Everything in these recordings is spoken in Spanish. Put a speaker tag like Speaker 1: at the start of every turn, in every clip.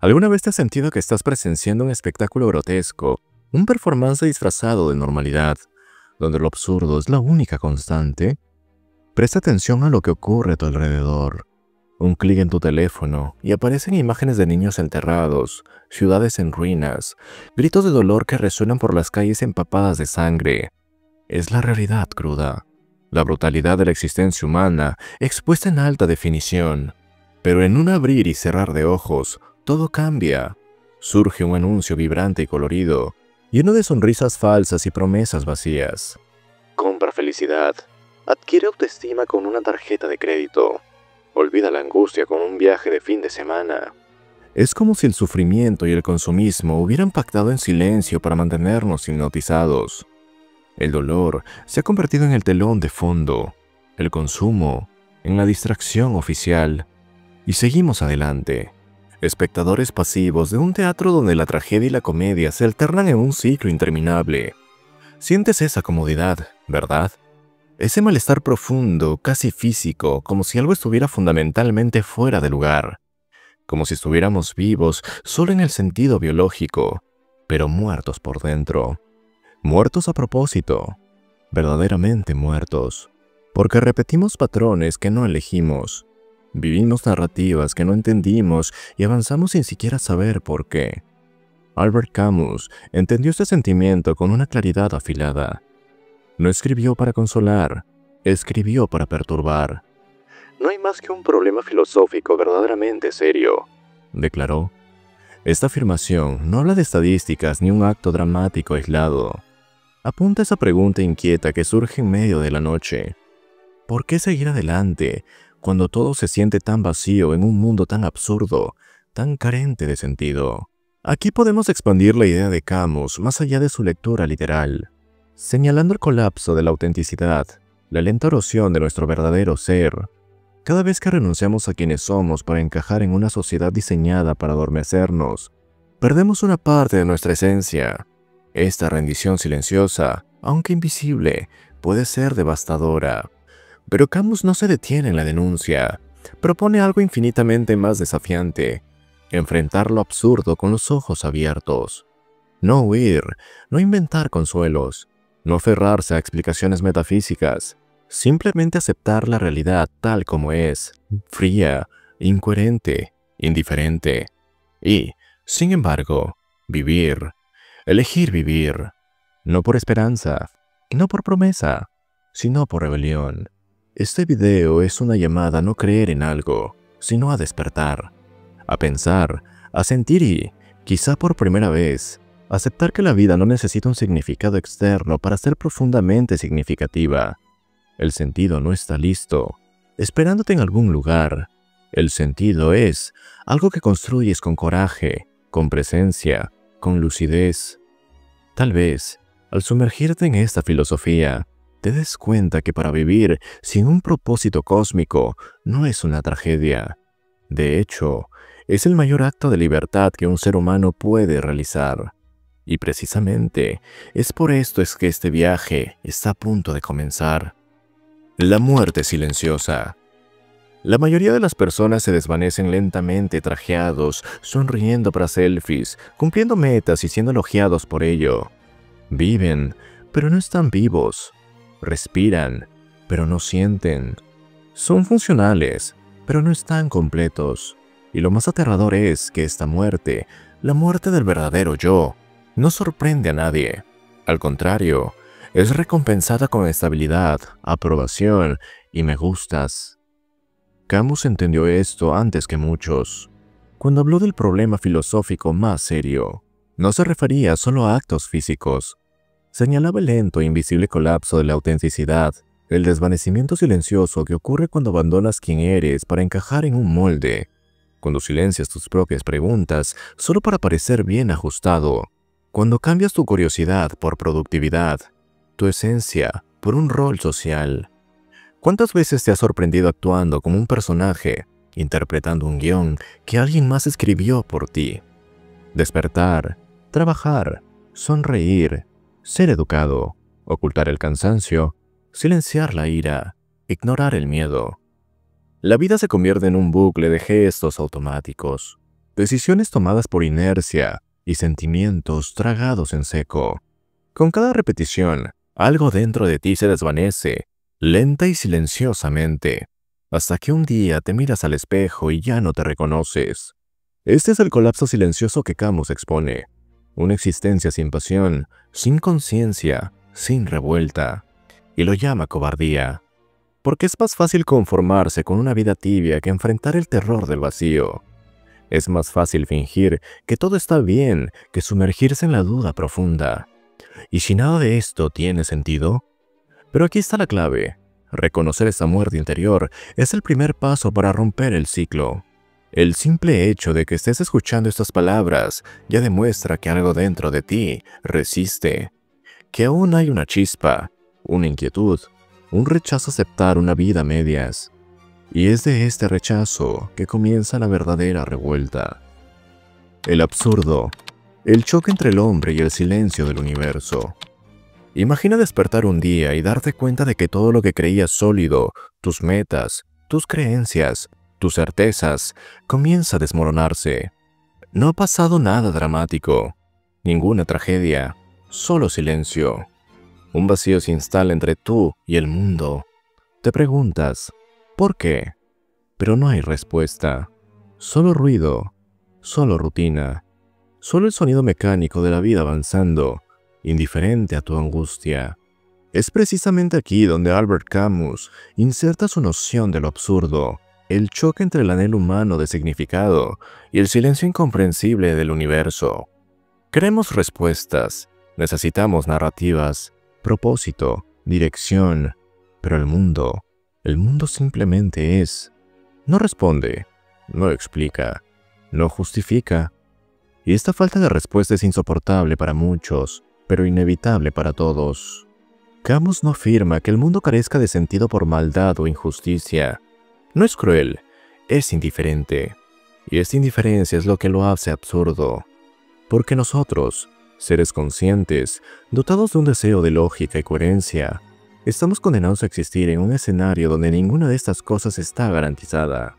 Speaker 1: ¿Alguna vez te has sentido que estás presenciando un espectáculo grotesco, un performance disfrazado de normalidad, donde lo absurdo es la única constante? Presta atención a lo que ocurre a tu alrededor. Un clic en tu teléfono y aparecen imágenes de niños enterrados, ciudades en ruinas, gritos de dolor que resuenan por las calles empapadas de sangre. Es la realidad cruda, la brutalidad de la existencia humana expuesta en alta definición. Pero en un abrir y cerrar de ojos, todo cambia. Surge un anuncio vibrante y colorido, lleno de sonrisas falsas y promesas vacías. Compra felicidad. Adquiere autoestima con una tarjeta de crédito. Olvida la angustia con un viaje de fin de semana. Es como si el sufrimiento y el consumismo hubieran pactado en silencio para mantenernos hipnotizados. El dolor se ha convertido en el telón de fondo, el consumo en la distracción oficial. Y seguimos adelante, espectadores pasivos de un teatro donde la tragedia y la comedia se alternan en un ciclo interminable. Sientes esa comodidad, ¿verdad? Ese malestar profundo, casi físico, como si algo estuviera fundamentalmente fuera de lugar. Como si estuviéramos vivos solo en el sentido biológico, pero muertos por dentro. Muertos a propósito, verdaderamente muertos, porque repetimos patrones que no elegimos. Vivimos narrativas que no entendimos y avanzamos sin siquiera saber por qué. Albert Camus entendió este sentimiento con una claridad afilada. No escribió para consolar, escribió para perturbar. No hay más que un problema filosófico verdaderamente serio, declaró. Esta afirmación no habla de estadísticas ni un acto dramático aislado. Apunta a esa pregunta inquieta que surge en medio de la noche. ¿Por qué seguir adelante cuando todo se siente tan vacío en un mundo tan absurdo, tan carente de sentido? Aquí podemos expandir la idea de Camus más allá de su lectura literal, señalando el colapso de la autenticidad, la lenta erosión de nuestro verdadero ser. Cada vez que renunciamos a quienes somos para encajar en una sociedad diseñada para adormecernos, perdemos una parte de nuestra esencia. Esta rendición silenciosa, aunque invisible, puede ser devastadora. Pero Camus no se detiene en la denuncia. Propone algo infinitamente más desafiante: enfrentar lo absurdo con los ojos abiertos. No huir, no inventar consuelos, no aferrarse a explicaciones metafísicas. Simplemente aceptar la realidad tal como es, fría, incoherente, indiferente. Y, sin embargo, vivir. Elegir vivir. No por esperanza, no por promesa, sino por rebelión. Este video es una llamada a no creer en algo, sino a despertar, a pensar, a sentir y, quizá por primera vez, aceptar que la vida no necesita un significado externo para ser profundamente significativa. El sentido no está listo, esperándote en algún lugar. El sentido es algo que construyes con coraje, con presencia, con lucidez. Tal vez, al sumergirte en esta filosofía, te des cuenta que para vivir sin un propósito cósmico no es una tragedia. De hecho, es el mayor acto de libertad que un ser humano puede realizar. Y precisamente, es por esto es que este viaje está a punto de comenzar. La muerte silenciosa. La mayoría de las personas se desvanecen lentamente trajeados, sonriendo para selfies, cumpliendo metas y siendo elogiados por ello. Viven, pero no están vivos. Respiran, pero no sienten. Son funcionales, pero no están completos. Y lo más aterrador es que esta muerte, la muerte del verdadero yo, no sorprende a nadie. Al contrario, es recompensada con estabilidad, aprobación y me gustas. Camus entendió esto antes que muchos. Cuando habló del problema filosófico más serio, no se refería solo a actos físicos. Señalaba el lento e invisible colapso de la autenticidad, el desvanecimiento silencioso que ocurre cuando abandonas quién eres para encajar en un molde, cuando silencias tus propias preguntas solo para parecer bien ajustado, cuando cambias tu curiosidad por productividad, tu esencia por un rol social. ¿Cuántas veces te has sorprendido actuando como un personaje, interpretando un guión que alguien más escribió por ti? Despertar, trabajar, sonreír, ser educado, ocultar el cansancio, silenciar la ira, ignorar el miedo. La vida se convierte en un bucle de gestos automáticos. decisiones tomadas por inercia y sentimientos tragados en seco. Con cada repetición, algo dentro de ti se desvanece, lenta y silenciosamente, hasta que un día te miras al espejo y ya no te reconoces. Este es el colapso silencioso que Camus expone. Una existencia sin pasión, sin conciencia, sin revuelta. Y lo llama cobardía. Porque es más fácil conformarse con una vida tibia que enfrentar el terror del vacío. Es más fácil fingir que todo está bien que sumergirse en la duda profunda. ¿Y si nada de esto tiene sentido? Pero aquí está la clave. Reconocer esa muerte interior es el primer paso para romper el ciclo. El simple hecho de que estés escuchando estas palabras ya demuestra que algo dentro de ti resiste, que aún hay una chispa, una inquietud, un rechazo a aceptar una vida a medias. Y es de este rechazo que comienza la verdadera revuelta. El absurdo, el choque entre el hombre y el silencio del universo. Imagina despertar un día y darte cuenta de que todo lo que creías sólido, tus metas, tus creencias, tus certezas, comienza a desmoronarse. No ha pasado nada dramático, ninguna tragedia, solo silencio. Un vacío se instala entre tú y el mundo. Te preguntas, ¿por qué? Pero no hay respuesta. Solo ruido, solo rutina, solo el sonido mecánico de la vida avanzando, indiferente a tu angustia. Es precisamente aquí donde Albert Camus inserta su noción de lo absurdo, el choque entre el anhelo humano de significado y el silencio incomprensible del universo. Queremos respuestas, necesitamos narrativas, propósito, dirección, pero el mundo simplemente es. No responde, no explica, no justifica. Y esta falta de respuesta es insoportable para muchos, pero inevitable para todos. Camus no afirma que el mundo carezca de sentido por maldad o injusticia. No es cruel, es indiferente. Y esta indiferencia es lo que lo hace absurdo. Porque nosotros, seres conscientes, dotados de un deseo de lógica y coherencia, estamos condenados a existir en un escenario donde ninguna de estas cosas está garantizada.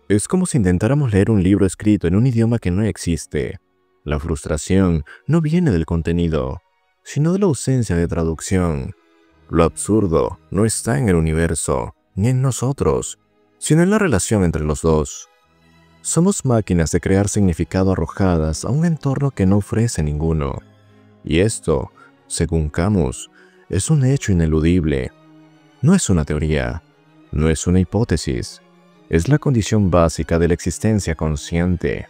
Speaker 1: Es como si intentáramos leer un libro escrito en un idioma que no existe. La frustración no viene del contenido, sino de la ausencia de traducción. Lo absurdo no está en el universo, ni en nosotros, sino en la relación entre los dos. Somos máquinas de crear significado arrojadas a un entorno que no ofrece ninguno. Y esto, según Camus, es un hecho ineludible. No es una teoría, no es una hipótesis, es la condición básica de la existencia consciente.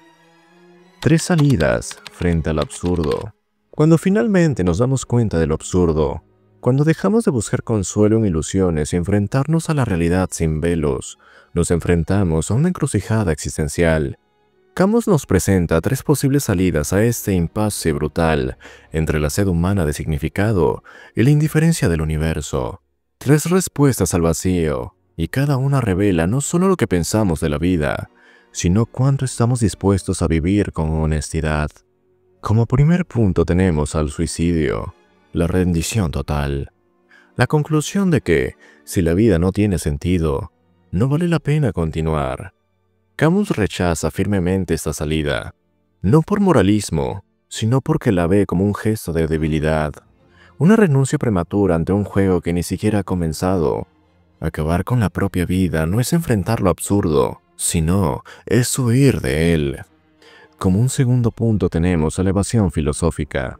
Speaker 1: 3 salidas frente al absurdo. Cuando finalmente nos damos cuenta de lo absurdo, cuando dejamos de buscar consuelo en ilusiones y enfrentarnos a la realidad sin velos, nos enfrentamos a una encrucijada existencial. Camus nos presenta 3 posibles salidas a este impasse brutal entre la sed humana de significado y la indiferencia del universo. 3 respuestas al vacío, y cada una revela no solo lo que pensamos de la vida, sino cuánto estamos dispuestos a vivir con honestidad. Como primer punto tenemos al suicidio, la rendición total. La conclusión de que, si la vida no tiene sentido, no vale la pena continuar. Camus rechaza firmemente esta salida, no por moralismo, sino porque la ve como un gesto de debilidad, una renuncia prematura ante un juego que ni siquiera ha comenzado. Acabar con la propia vida no es enfrentar lo absurdo, sino es huir de él. Como un segundo punto tenemos a la evasión filosófica.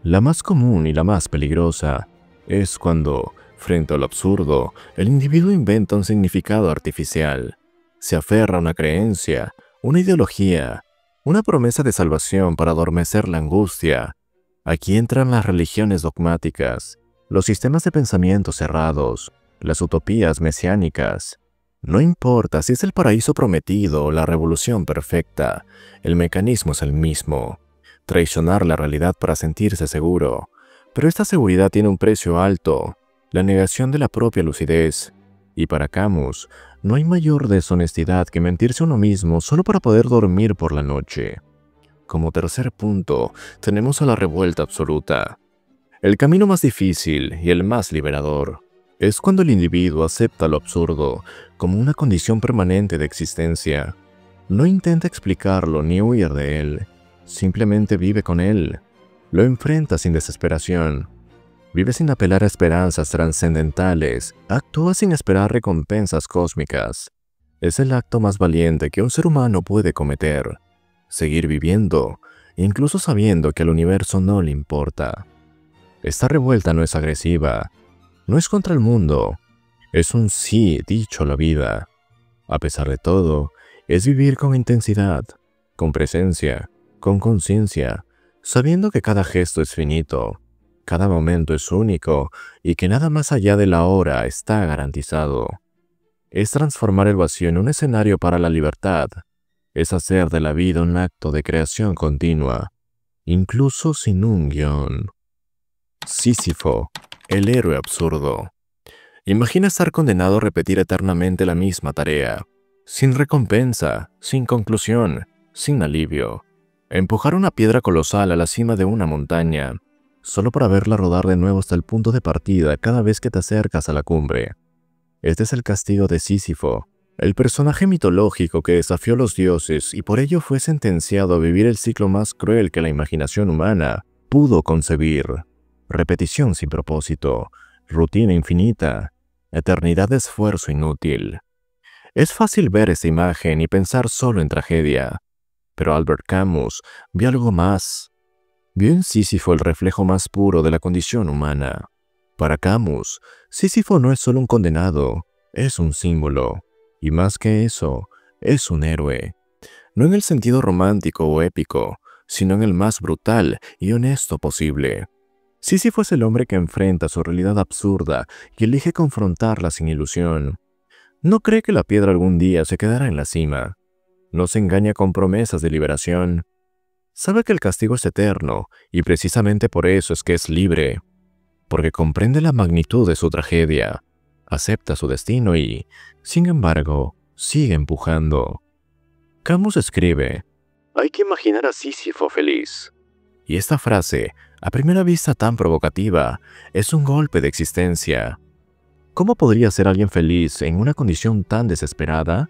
Speaker 1: La más común y la más peligrosa es cuando, frente al absurdo, el individuo inventa un significado artificial. Se aferra a una creencia, una ideología, una promesa de salvación para adormecer la angustia. Aquí entran las religiones dogmáticas, los sistemas de pensamiento cerrados, las utopías mesiánicas. No importa si es el paraíso prometido o la revolución perfecta, el mecanismo es el mismo. Traicionar la realidad para sentirse seguro. Pero esta seguridad tiene un precio alto, la negación de la propia lucidez. Y para Camus, no hay mayor deshonestidad que mentirse a uno mismo solo para poder dormir por la noche. Como tercer punto, tenemos a la revuelta absoluta. El camino más difícil y el más liberador es cuando el individuo acepta lo absurdo como una condición permanente de existencia. No intenta explicarlo ni huir de él, simplemente vive con él. Lo enfrenta sin desesperación. Vive sin apelar a esperanzas trascendentales, actúa sin esperar recompensas cósmicas. Es el acto más valiente que un ser humano puede cometer. Seguir viviendo, incluso sabiendo que al universo no le importa. Esta revuelta no es agresiva, no es contra el mundo, es un sí dicho a la vida. A pesar de todo, es vivir con intensidad, con presencia, con conciencia, sabiendo que cada gesto es finito, cada momento es único y que nada más allá de la hora está garantizado. Es transformar el vacío en un escenario para la libertad. Es hacer de la vida un acto de creación continua, incluso sin un guión. Sísifo, el héroe absurdo. Imagina estar condenado a repetir eternamente la misma tarea, sin recompensa, sin conclusión, sin alivio. Empujar una piedra colosal a la cima de una montaña, solo para verla rodar de nuevo hasta el punto de partida cada vez que te acercas a la cumbre. Este es el castigo de Sísifo, el personaje mitológico que desafió a los dioses y por ello fue sentenciado a vivir el ciclo más cruel que la imaginación humana pudo concebir. Repetición sin propósito, rutina infinita, eternidad de esfuerzo inútil. Es fácil ver esta imagen y pensar solo en tragedia, pero Albert Camus vio algo más. Vio en Sísifo el reflejo más puro de la condición humana. Para Camus, Sísifo no es solo un condenado, es un símbolo. Y más que eso, es un héroe. No en el sentido romántico o épico, sino en el más brutal y honesto posible. Sísifo es el hombre que enfrenta su realidad absurda y elige confrontarla sin ilusión. No cree que la piedra algún día se quedará en la cima. No se engaña con promesas de liberación. Sabe que el castigo es eterno y precisamente por eso es que es libre. Porque comprende la magnitud de su tragedia. Acepta su destino y, sin embargo, sigue empujando. Camus escribe: «Hay que imaginar a Sísifo feliz». Y esta frase, a primera vista tan provocativa, es un golpe de existencia. ¿Cómo podría ser alguien feliz en una condición tan desesperada?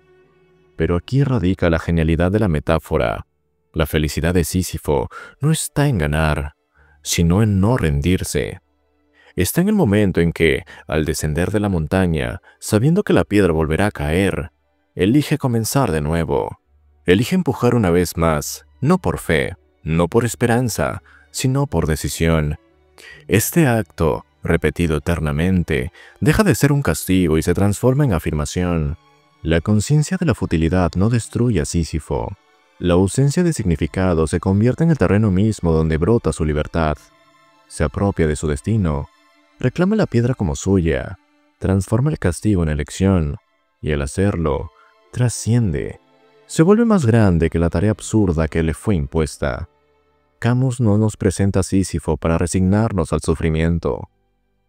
Speaker 1: Pero aquí radica la genialidad de la metáfora. La felicidad de Sísifo no está en ganar, sino en no rendirse. Está en el momento en que, al descender de la montaña, sabiendo que la piedra volverá a caer, elige comenzar de nuevo. Elige empujar una vez más, no por fe, no por esperanza, sino por decisión. Este acto, repetido eternamente, deja de ser un castigo y se transforma en afirmación. La conciencia de la futilidad no destruye a Sísifo. La ausencia de significado se convierte en el terreno mismo donde brota su libertad. Se apropia de su destino. Reclama la piedra como suya, transforma el castigo en elección, y al hacerlo, trasciende. Se vuelve más grande que la tarea absurda que le fue impuesta. Camus no nos presenta a Sísifo para resignarnos al sufrimiento.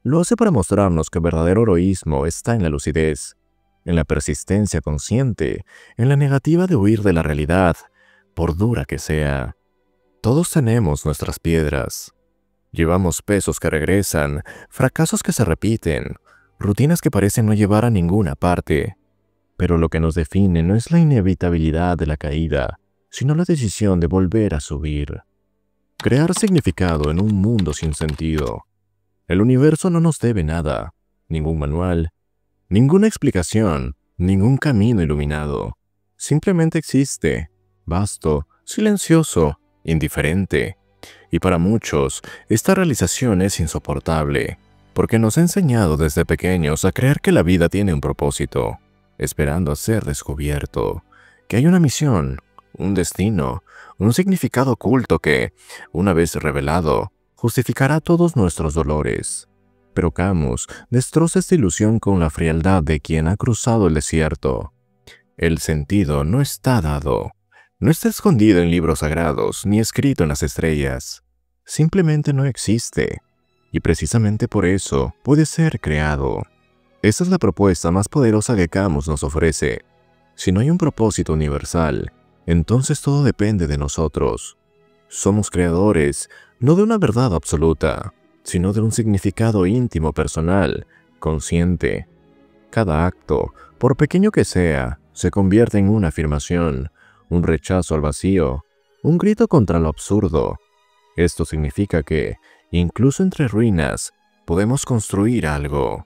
Speaker 1: Lo hace para mostrarnos que el verdadero heroísmo está en la lucidez, en la persistencia consciente, en la negativa de huir de la realidad, por dura que sea. Todos tenemos nuestras piedras. Llevamos pesos que regresan, fracasos que se repiten, rutinas que parecen no llevar a ninguna parte. Pero lo que nos define no es la inevitabilidad de la caída, sino la decisión de volver a subir. Crear significado en un mundo sin sentido. El universo no nos debe nada, ningún manual, ninguna explicación, ningún camino iluminado. Simplemente existe, vasto, silencioso, indiferente. Y para muchos, esta realización es insoportable, porque nos ha enseñado desde pequeños a creer que la vida tiene un propósito, esperando a ser descubierto, que hay una misión, un destino, un significado oculto que, una vez revelado, justificará todos nuestros dolores. Pero Camus destroza esta ilusión con la frialdad de quien ha cruzado el desierto. El sentido no está dado. No está escondido en libros sagrados, ni escrito en las estrellas. Simplemente no existe. Y precisamente por eso puede ser creado. Esta es la propuesta más poderosa que Camus nos ofrece. Si no hay un propósito universal, entonces todo depende de nosotros. Somos creadores, no de una verdad absoluta, sino de un significado íntimo personal, consciente. Cada acto, por pequeño que sea, se convierte en una afirmación, un rechazo al vacío, un grito contra lo absurdo. Esto significa que, incluso entre ruinas, podemos construir algo.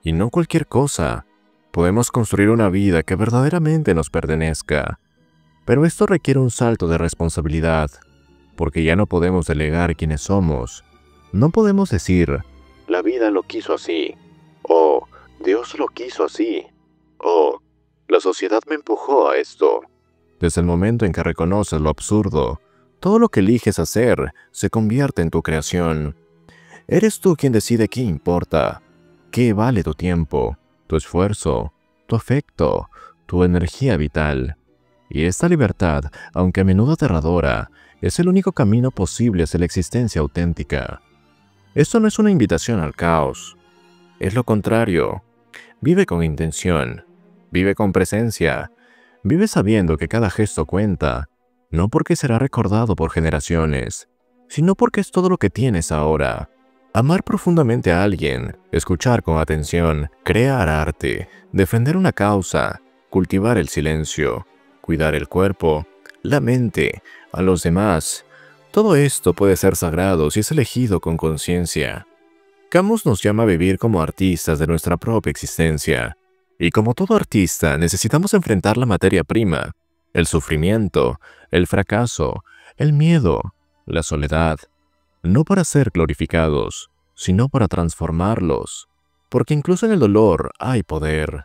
Speaker 1: Y no cualquier cosa. Podemos construir una vida que verdaderamente nos pertenezca. Pero esto requiere un salto de responsabilidad, porque ya no podemos delegar quiénes somos. No podemos decir, la vida lo quiso así, o Dios lo quiso así, o la sociedad me empujó a esto. Desde el momento en que reconoces lo absurdo, todo lo que eliges hacer se convierte en tu creación. Eres tú quien decide qué importa, qué vale tu tiempo, tu esfuerzo, tu afecto, tu energía vital. Y esta libertad, aunque a menudo aterradora, es el único camino posible hacia la existencia auténtica. Esto no es una invitación al caos. Es lo contrario. Vive con intención. Vive con presencia. Vive sabiendo que cada gesto cuenta, no porque será recordado por generaciones, sino porque es todo lo que tienes ahora. Amar profundamente a alguien, escuchar con atención, crear arte, defender una causa, cultivar el silencio, cuidar el cuerpo, la mente, a los demás. Todo esto puede ser sagrado si es elegido con conciencia. Camus nos llama a vivir como artistas de nuestra propia existencia. Y como todo artista, necesitamos enfrentar la materia prima, el sufrimiento, el fracaso, el miedo, la soledad, no para ser glorificados, sino para transformarlos. Porque incluso en el dolor hay poder,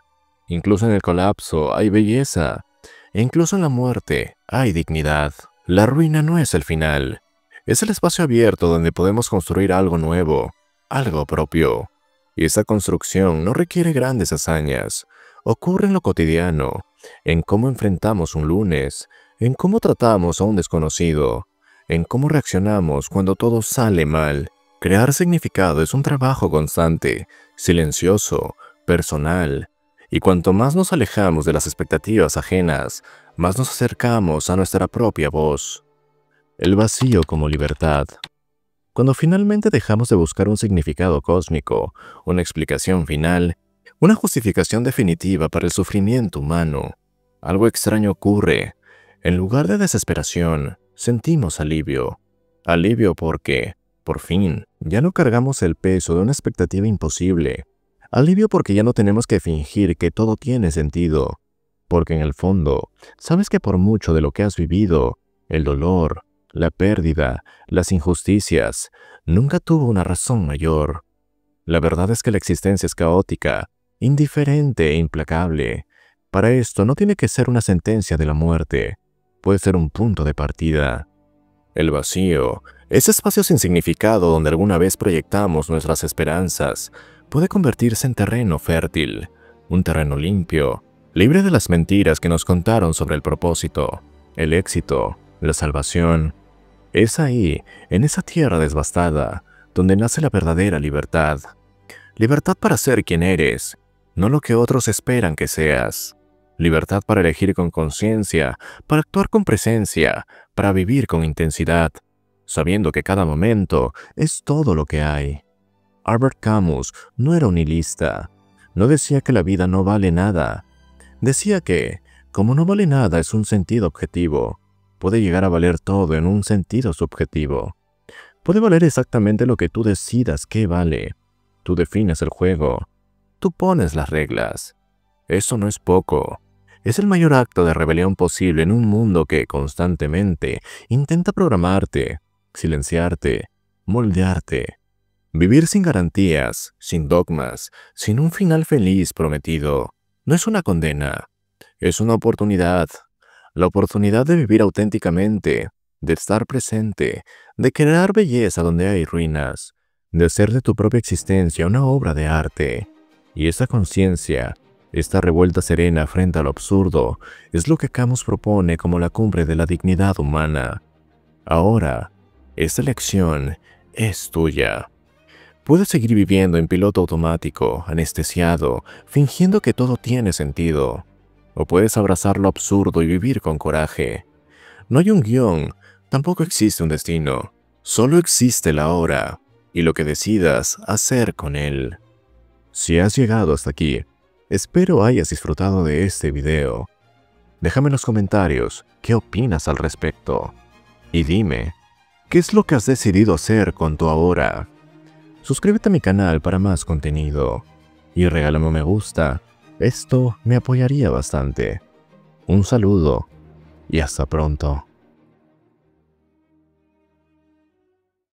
Speaker 1: incluso en el colapso hay belleza, e incluso en la muerte hay dignidad. La ruina no es el final, es el espacio abierto donde podemos construir algo nuevo, algo propio. Y esa construcción no requiere grandes hazañas, ocurre en lo cotidiano, en cómo enfrentamos un lunes, en cómo tratamos a un desconocido, en cómo reaccionamos cuando todo sale mal. Crear significado es un trabajo constante, silencioso, personal, y cuanto más nos alejamos de las expectativas ajenas, más nos acercamos a nuestra propia voz. El vacío como libertad. Cuando finalmente dejamos de buscar un significado cósmico, una explicación final, una justificación definitiva para el sufrimiento humano, algo extraño ocurre. En lugar de desesperación, sentimos alivio. Alivio porque, por fin, ya no cargamos el peso de una expectativa imposible. Alivio porque ya no tenemos que fingir que todo tiene sentido. Porque en el fondo, sabes que por mucho de lo que has vivido, el dolor, la pérdida, las injusticias, nunca tuvo una razón mayor. La verdad es que la existencia es caótica, indiferente e implacable. Para esto no tiene que ser una sentencia de la muerte, puede ser un punto de partida. El vacío, ese espacio sin significado donde alguna vez proyectamos nuestras esperanzas, puede convertirse en terreno fértil, un terreno limpio, libre de las mentiras que nos contaron sobre el propósito, el éxito, la salvación. Es ahí, en esa tierra devastada, donde nace la verdadera libertad. Libertad para ser quien eres, no lo que otros esperan que seas. Libertad para elegir con conciencia, para actuar con presencia, para vivir con intensidad, sabiendo que cada momento es todo lo que hay. Albert Camus no era un nihilista. No decía que la vida no vale nada. Decía que, como no vale nada es un sentido objetivo, puede llegar a valer todo en un sentido subjetivo. Puede valer exactamente lo que tú decidas que vale. Tú defines el juego. Tú pones las reglas. Eso no es poco. Es el mayor acto de rebelión posible en un mundo que constantemente intenta programarte, silenciarte, moldearte. Vivir sin garantías, sin dogmas, sin un final feliz prometido, no es una condena, es una oportunidad. La oportunidad de vivir auténticamente, de estar presente, de crear belleza donde hay ruinas, de hacer de tu propia existencia una obra de arte. Y esa conciencia, esta revuelta serena frente a lo absurdo, es lo que Camus propone como la cumbre de la dignidad humana. Ahora, esta elección es tuya. Puedes seguir viviendo en piloto automático, anestesiado, fingiendo que todo tiene sentido. O puedes abrazar lo absurdo y vivir con coraje. No hay un guión, tampoco existe un destino. Solo existe la hora y lo que decidas hacer con él. Si has llegado hasta aquí, espero hayas disfrutado de este video. Déjame en los comentarios qué opinas al respecto. Y dime, ¿qué es lo que has decidido hacer con tu ahora? Suscríbete a mi canal para más contenido. Y regálame un me gusta. Esto me apoyaría bastante. Un saludo y hasta pronto.